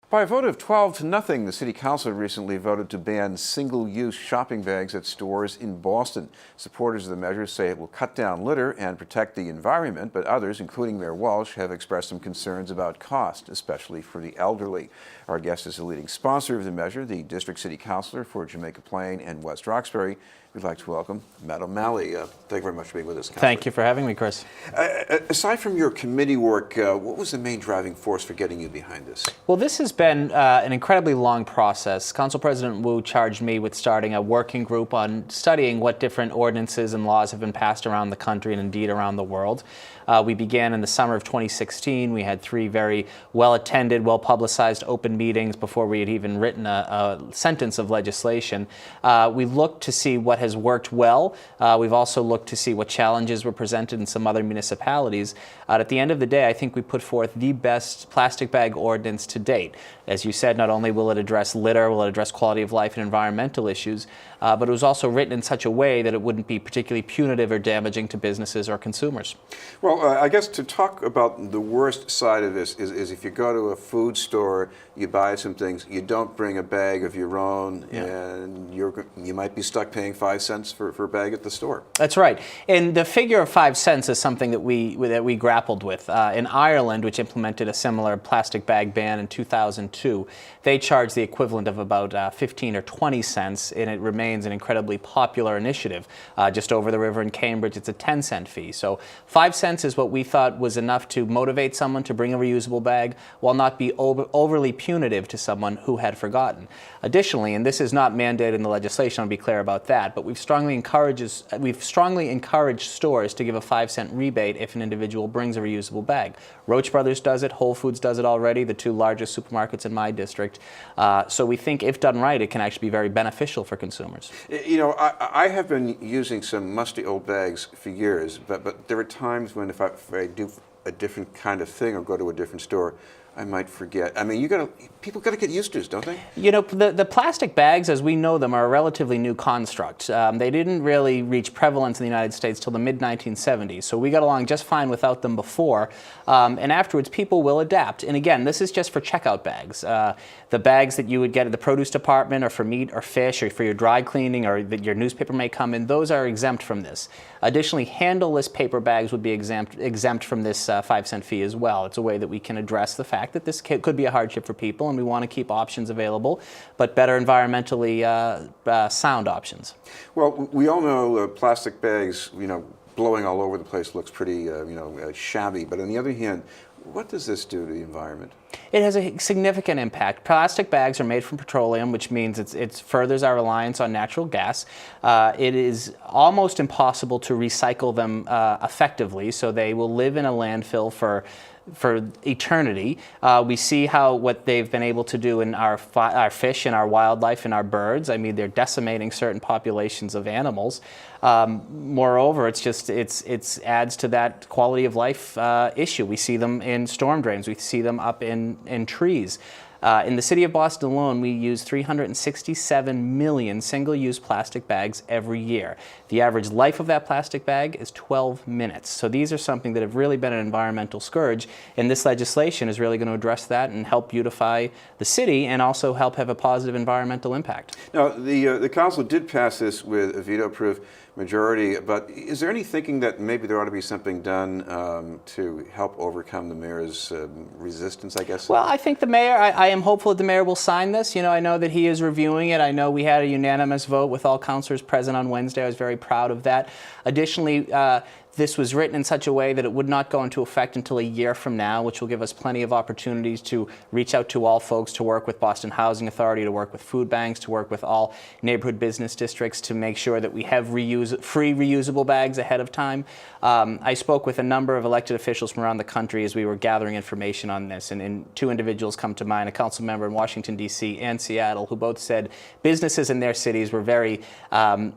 By a vote of 12-0, the City Council recently voted to ban single-use shopping bags at stores in Boston. Supporters of the measure say it will cut down litter and protect the environment, but others, including Mayor Walsh, have expressed some concerns about cost, especially for the elderly. Our guest is the leading sponsor of the measure, the District City Councilor for Jamaica Plain and West Roxbury. We'd like to welcome Matt O'Malley. Thank you very much for being with us, Councilor. Thank you for having me, Chris. Aside from your committee work, what was the main driving force for getting you behind this? Well, this has been an incredibly long process. Council President Wu charged me with starting a working group on studying what different ordinances and laws have been passed around the country and indeed around the world. We began in the summer of 2016. We had 3 very well-attended, well-publicized open meetings before we had even written a sentence of legislation. We looked to see what has worked well. We've also looked to see what challenges were presented in some other municipalities. At the end of the day, I think we put forth the best plastic bag ordinance to date. As you said, not only will it address litter, will it address quality of life and environmental issues, but it was also written in such a way that it wouldn't be particularly punitive or damaging to businesses or consumers. Well, I guess to talk about the worst side of this is if you go to a food store, you buy some things, you don't bring a bag of your own, and you might be stuck paying 5 cents for a bag at the store. That's right. And the figure of 5 cents is something that we grappled with. In Ireland, which implemented a similar plastic bag ban in 2002, they charged the equivalent of about 15 or 20 cents, and it remains an incredibly popular initiative. Just over the river in Cambridge, it's a 10-cent fee. So 5 cents is what we thought was enough to motivate someone to bring a reusable bag while not be overly punitive to someone who had forgotten. Additionally, and this is not mandated in the legislation, I'll be clear about that, but we've strongly encouraged stores to give a 5-cent rebate if an individual brings a reusable bag. Roach Brothers does it, Whole Foods does it already, the 2 largest supermarkets in my district. So we think if done right, it can actually be very beneficial for consumers. You know, I have been using some musty old bags for years, but there are times when if I do a different kind of thing or go to a different store, I might forget. I mean, people got to get used to this, don't they? You know, the plastic bags, as we know them, are a relatively new construct. They didn't really reach prevalence in the United States till the mid-1970s, so we got along just fine without them before. And afterwards, people will adapt. And again, this is just for checkout bags. The bags that you would get at the produce department or for meat or fish or for your dry cleaning or that your newspaper may come in, those are exempt from this. Additionally, handleless paper bags would be exempt from this 5-cent fee as well. It's a way that we can address the fact that this could be a hardship for people, and we want to keep options available, but better environmentally sound options. Well, we all know plastic bags, blowing all over the place looks pretty, shabby. But on the other hand, what does this do to the environment? It has a significant impact. Plastic bags are made from petroleum, which means it furthers our reliance on natural gas. It is almost impossible to recycle them effectively, so they will live in a landfill for eternity. We see what they've been able to do in our fish and our wildlife and our birds. I mean, they're decimating certain populations of animals. Moreover, it adds to that quality of life issue. We see them in storm drains. We see them up in trees. In the city of Boston alone, we use 367 million single-use plastic bags every year. The average life of that plastic bag is 12 minutes. So these are something that have really been an environmental scourge, and this legislation is really going to address that and help beautify the city and also help have a positive environmental impact. Now, the council did pass this with a veto-proof majority, but is there any thinking that maybe there ought to be something done to help overcome the mayor's resistance, I guess? Well, I think the mayor, I am hopeful that the mayor will sign this. I know that he is reviewing it. I know we had a unanimous vote with all councilors present on Wednesday. I was very proud of that. Additionally, this was written in such a way that it would not go into effect until a year from now, which will give us plenty of opportunities to reach out to all folks, to work with Boston Housing Authority, to work with food banks, to work with all neighborhood business districts to make sure that we have free reusable bags ahead of time. I spoke with a number of elected officials from around the country as we were gathering information on this, and 2 individuals come to mind, a council member in Washington, D.C. and Seattle, who both said businesses in their cities were very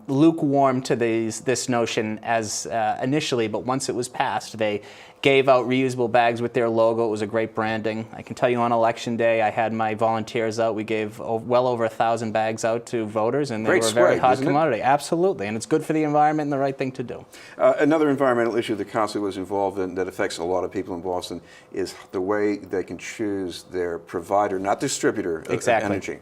lukewarm to this notion as initially initially, but once it was passed, they gave out reusable bags with their logo. It was a great branding. I can tell you on Election Day, I had my volunteers out. We gave well over 1,000 bags out to voters, and they were a very hot commodity. Absolutely, and it's good for the environment and the right thing to do. Another environmental issue the council was involved in that affects a lot of people in Boston is the way they can choose their provider, not distributor, of energy.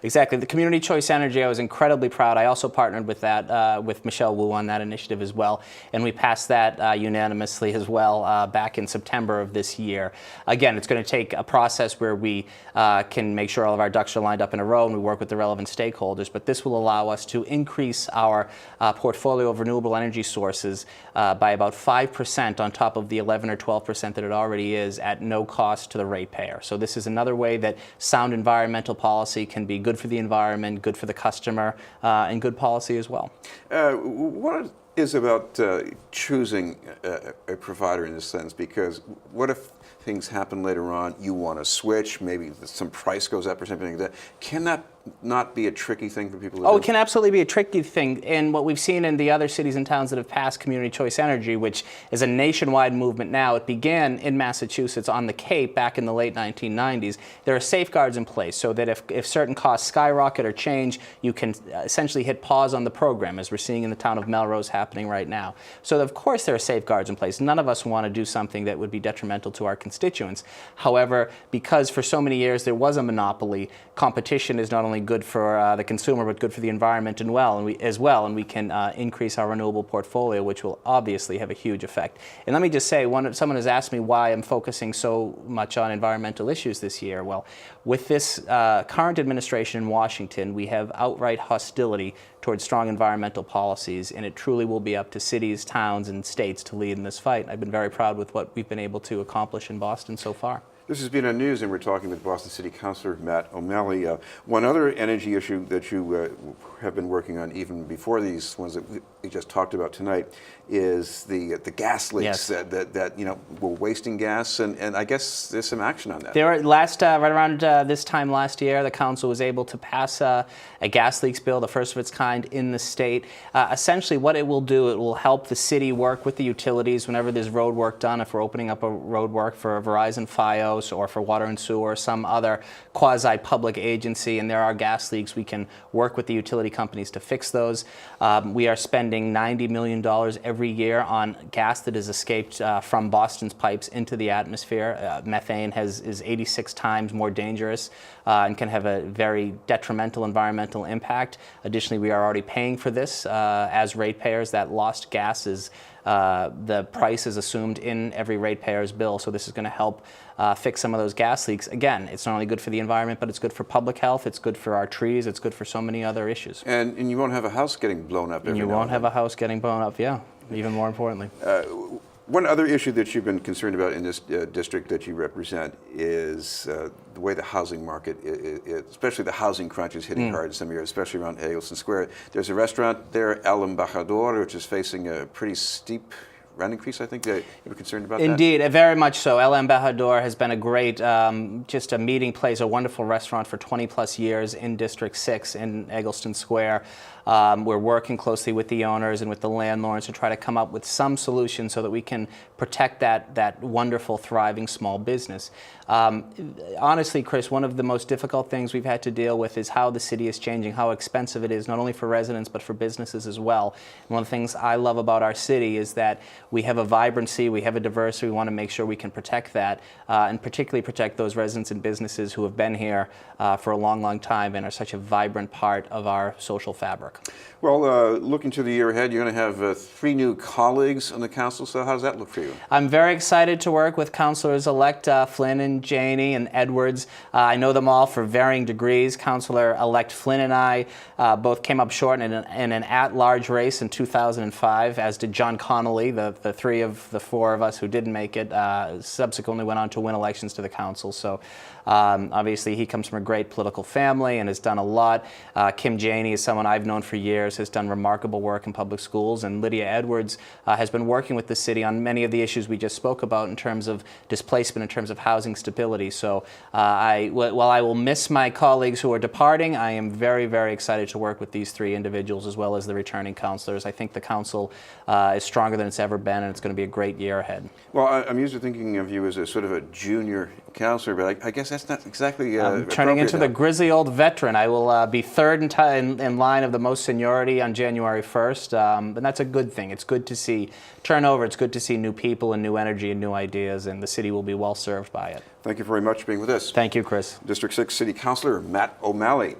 Exactly. The Community Choice Energy, I was incredibly proud. I also partnered with that, with Michelle Wu on that initiative as well. And we passed that unanimously as well back in September of this year. Again, it's going to take a process where we can make sure all of our ducks are lined up in a row and we work with the relevant stakeholders. But this will allow us to increase our portfolio of renewable energy sources by about 5% on top of the 11 or 12% that it already is at no cost to the ratepayer. So this is another way that sound environmental policy can be good for the environment, good for the customer, and good policy as well. What is about choosing a provider in this sense? Because what if things happen later on, you want to switch, maybe some price goes up or something like that? Can that not be a tricky thing for people to do? Oh, it can absolutely be a tricky thing. And what we've seen in the other cities and towns that have passed Community Choice Energy, which is a nationwide movement now, it began in Massachusetts on the Cape back in the late 1990s. There are safeguards in place so that if certain costs skyrocket or change, you can essentially hit pause on the program, as we're seeing in the town of Melrose happening right now. So of course there are safeguards in place. None of us want to do something that would be detrimental to our constituents. However, because for so many years there was a monopoly, competition is not only good for the consumer, but good for the environment as well. And we can increase our renewable portfolio, which will obviously have a huge effect. And let me just say, someone has asked me why I'm focusing so much on environmental issues this year. Well, with this current administration in Washington, we have outright hostility towards strong environmental policies, and it truly will be up to cities, towns, and states to lead in this fight. I've been very proud with what we've been able to accomplish in Boston so far. This has been on News, and we're talking with Boston City Councilor Matt O'Malley. One other energy issue that you have been working on even before these ones that we just talked about tonight is the gas leaks. Yes. that we're wasting gas, and I guess there's some action on that. There are right around this time last year, the council was able to pass a gas leaks bill, the first of its kind in the state. Essentially, what it will do, it will help the city work with the utilities whenever there's road work done. If we're opening up a road work for Verizon Fios or for Water and Sewer or some other quasi-public agency, and there are gas leaks, we can work with the utility companies to fix those. We are spending $90 million every year on gas that has escaped from Boston's pipes into the atmosphere. Methane is 86 times more dangerous and can have a very detrimental environmental impact. Additionally, we are already paying for this as ratepayers. That lost gas is the price is assumed in every ratepayer's bill, so this is going to help fix some of those gas leaks. Again, it's not only good for the environment, but it's good for public health, it's good for our trees, it's good for so many other issues. And you won't have a house getting blown up every now and then. You won't have a house getting blown up, yeah, even more importantly. One other issue that you've been concerned about in this district that you represent is the way the housing market, especially the housing crunch, is hitting hard in some areas, especially around Eggleston Square. There's a restaurant there, El Embajador, which is facing a pretty steep rent increase, I think. You were concerned about that? Indeed, very much so. El Embajador has been a great, just a meeting place, a wonderful restaurant for 20 plus years in District 6 in Eggleston Square. We're working closely with the owners and with the landlords to try to come up with some solution so that we can protect that wonderful, thriving small business. Honestly, Chris, one of the most difficult things we've had to deal with is how the city is changing, how expensive it is, not only for residents, but for businesses as well. And one of the things I love about our city is that we have a vibrancy, we have a diversity, we want to make sure we can protect that, and particularly protect those residents and businesses who have been here for a long, long time and are such a vibrant part of our social fabric. Well, looking to the year ahead, you're going to have 3 new colleagues on the council, so how does that look for you? I'm very excited to work with councilors-elect Flynn and Janey and Edwards. I know them all for varying degrees. Councilor-elect Flynn and I both came up short in an at-large race in 2005, as did John Connolly. The 3 of the 4 of us who didn't make it subsequently went on to win elections to the council. So obviously he comes from a great political family and has done a lot. Kim Janey is someone I've known for years, has done remarkable work in public schools, and Lydia Edwards has been working with the city on many of the issues we just spoke about in terms of displacement, in terms of housing stability. So while I will miss my colleagues who are departing, I am very, very excited to work with these 3 individuals as well as the returning councilors. I think the council is stronger than it's ever been. been, and it's going to be a great year ahead. Well, I'm used to thinking of you as a sort of a junior counselor, but I guess that's not exactly I'm turning into the grizzly old veteran. I will be third in line of the most seniority on January 1st, and that's a good thing. It's good to see turnover. It's good to see new people and new energy and new ideas, and the city will be well served by it. Thank you very much for being with us. Thank you, Chris. District 6 City Councilor Matt O'Malley.